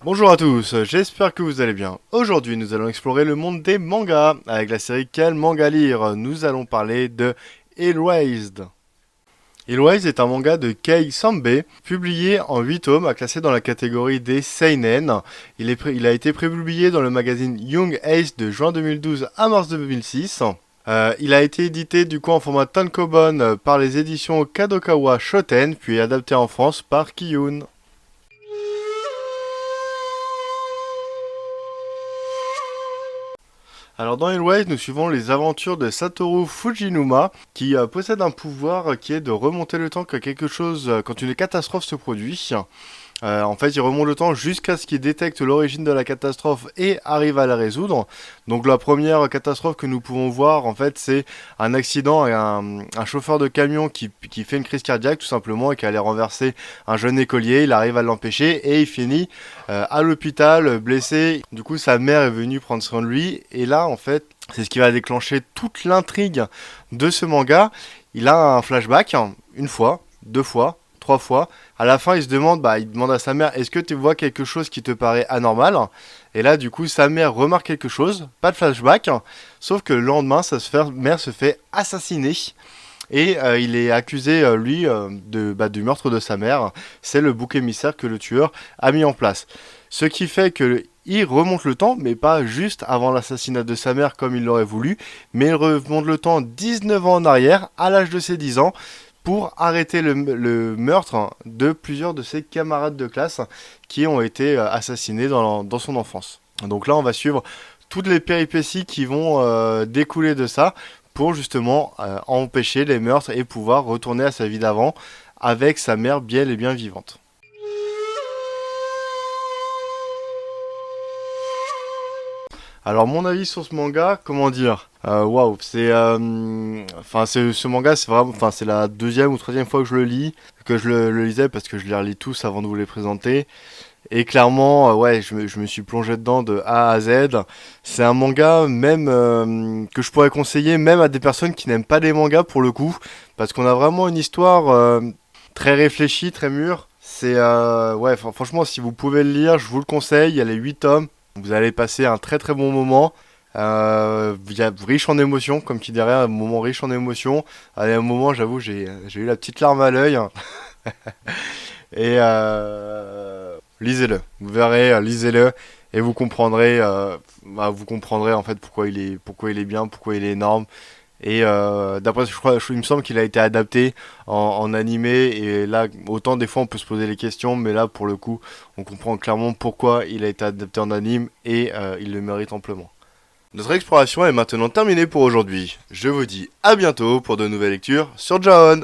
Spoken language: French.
Bonjour à tous, j'espère que vous allez bien. Aujourd'hui, nous allons explorer le monde des mangas avec la série Quel manga lire. Nous allons parler de Erased. Erased est un manga de Kei Sanbe, publié en 8 tomes, classé dans la catégorie des seinen. Il a été prépublié dans le magazine Young Ace de juin 2012 à mars 2006. Il a été édité du coup en format tankobon par les éditions Kadokawa Shoten, puis adapté en France par Kiyun. Alors dans Hellway, nous suivons les aventures de Satoru Fujinuma, qui possède un pouvoir qui est de remonter le temps quand une catastrophe se produit. En fait, il remonte le temps jusqu'à ce qu'il détecte l'origine de la catastrophe et arrive à la résoudre. Donc la première catastrophe que nous pouvons voir, en fait, c'est un accident et un chauffeur de camion qui fait une crise cardiaque tout simplement et qui allait renverser un jeune écolier. Il arrive à l'empêcher et il finit à l'hôpital blessé. Du coup, sa mère est venue prendre soin de lui et là, en fait, c'est ce qui va déclencher toute l'intrigue de ce manga. Il a un flashback, une fois, deux fois, trois fois. À la fin, il demande à sa mère, est-ce que tu vois quelque chose qui te paraît anormal? Et là, du coup, sa mère remarque quelque chose, pas de flashback, sauf que le lendemain, sa mère se fait assassiner. Et il est accusé, du meurtre de sa mère. C'est le bouc émissaire que le tueur a mis en place. Ce qui fait que il remonte le temps, mais pas juste avant l'assassinat de sa mère comme il l'aurait voulu, mais il remonte le temps 19 ans en arrière, à l'âge de ses 10 ans, pour arrêter le meurtre de plusieurs de ses camarades de classe qui ont été assassinés dans son enfance. Donc là, on va suivre toutes les péripéties qui vont découler de ça pour justement empêcher les meurtres et pouvoir retourner à sa vie d'avant avec sa mère bien et bien vivante. Alors mon avis sur ce manga, comment dire, waouh, ce manga, c'est vraiment, c'est la deuxième ou troisième fois que je le lis, que je le lisais parce que je les relis tous avant de vous les présenter. Et clairement, ouais, je me suis plongé dedans de A à Z. C'est un manga même que je pourrais conseiller même à des personnes qui n'aiment pas les mangas pour le coup, parce qu'on a vraiment une histoire très réfléchie, très mûre. Franchement, si vous pouvez le lire, je vous le conseille. Il y a les 8 tomes. Vous allez passer un très très bon moment. Il y a riche en émotions, comme qui dirait, un moment riche en émotions. À un moment, j'avoue, j'ai eu la petite larme à l'œil. Et lisez-le, vous verrez, lisez-le et vous comprendrez en fait pourquoi il est bien, pourquoi il est énorme. Et d'après, il me semble qu'il a été adapté en animé. Et là, autant des fois on peut se poser les questions, mais là pour le coup, on comprend clairement pourquoi il a été adapté en anime et il le mérite amplement. Notre exploration est maintenant terminée pour aujourd'hui. Je vous dis à bientôt pour de nouvelles lectures sur Jaon.